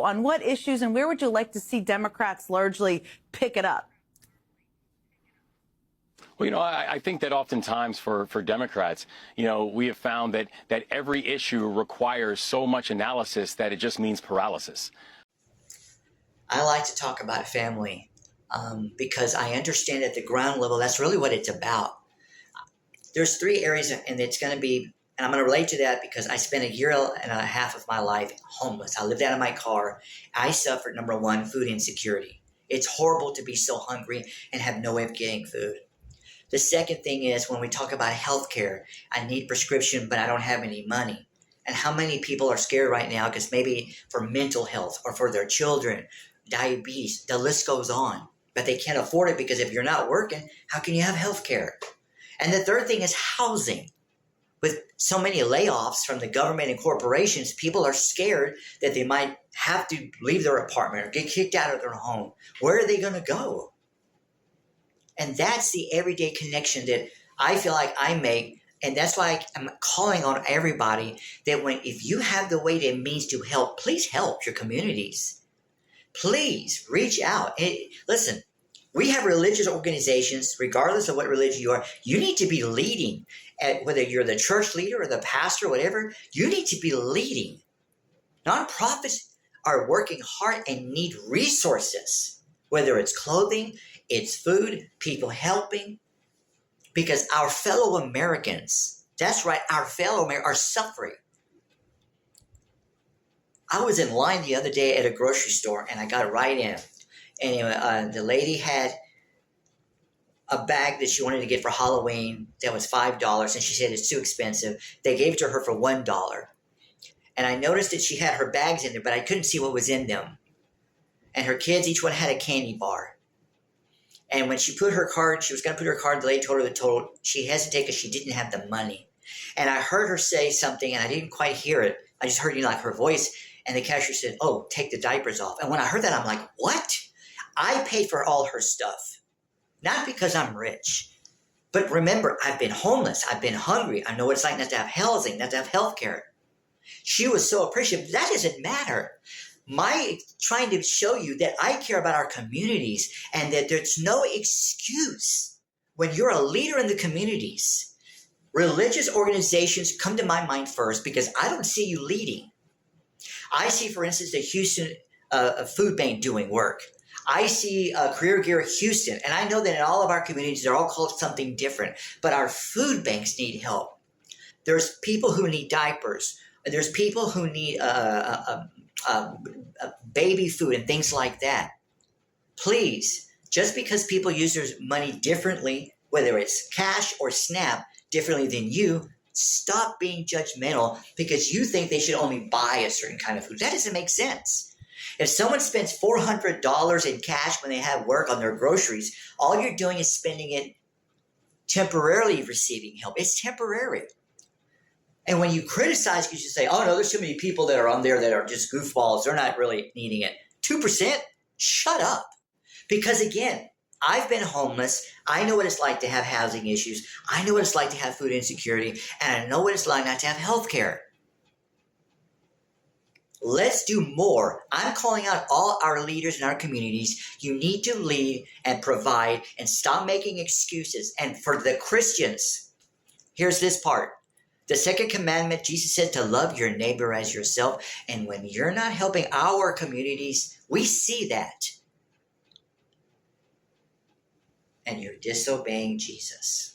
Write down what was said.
On what issues and where would you like to see Democrats largely pick it up? Well, I think that oftentimes for Democrats, we have found that every issue requires so much analysis that it just means paralysis. I like to talk about family because I understand at the ground level, that's really what it's about. There's 3 areas, and it's going to be, and I'm going to relate to that because I spent a year and a half of my life homeless. I lived out of my car. I suffered, number 1, food insecurity. It's horrible to be so hungry and have no way of getting food. The second thing is when we talk about healthcare, I need prescription, but I don't have any money. And how many people are scared right now because maybe for mental health or for their children, diabetes, the list goes on. But they can't afford it because if you're not working, how can you have healthcare? And the third thing is housing. With so many layoffs from the government and corporations, people are scared that they might have to leave their apartment or get kicked out of their home. Where are they going to go? And that's the everyday connection that I feel like I make. And that's why I'm calling on everybody that if you have the way and means to help, please help your communities. Please reach out. Listen, we have religious organizations, regardless of what religion you are. You need to be leading. Whether you're the church leader or the pastor or whatever, you need to be leading. Nonprofits are working hard and need resources, whether it's clothing, it's food, people helping, because our fellow Americans, that's right, our fellow Americans are suffering. I was in line the other day at a grocery store and I got right in. And the lady had a bag that she wanted to get for Halloween that was $5 and she said it's too expensive. They gave it to her for $1. And I noticed that she had her bags in there, but I couldn't see what was in them. And her kids, each one had a candy bar. And when she put her card, she was going to put her card, the lady told her the total. She hesitated because she didn't have the money. And I heard her say something, and I didn't quite hear it. I just heard, like her voice. And the cashier said, "Oh, take the diapers off." And when I heard that, I'm like, what? I paid for all her stuff. Not because I'm rich. But remember, I've been homeless. I've been hungry. I know what it's like not to have housing, not to have health care. She was so appreciative. That doesn't matter. My trying to show you that I care about our communities and that there's no excuse when you're a leader in the communities. Religious organizations come to my mind first because I don't see you leading. I see, for instance, the Houston Food Bank doing work. I see Career Gear Houston, and I know that in all of our communities, they're all called something different, but our food banks need help. There's people who need diapers. There's people who need baby food and things like that. Please, just because people use their money differently, whether it's cash or SNAP, differently than you, stop being judgmental because you think they should only buy a certain kind of food. That doesn't make sense. If someone spends $400 in cash when they have work on their groceries, all you're doing is spending it temporarily receiving help. It's temporary. And when you criticize, because you say, "Oh no, there's too many people that are on there that are just goofballs. They're not really needing it." 2%? Shut up. Because again, I've been homeless. I know what it's like to have housing issues. I know what it's like to have food insecurity. And I know what it's like not to have health care. Let's do more. I'm calling out all our leaders in our communities. You need to lead and provide and stop making excuses. And for the Christians, here's this part. The second commandment, Jesus said to love your neighbor as yourself. And when you're not helping our communities, we see that. And you're disobeying Jesus.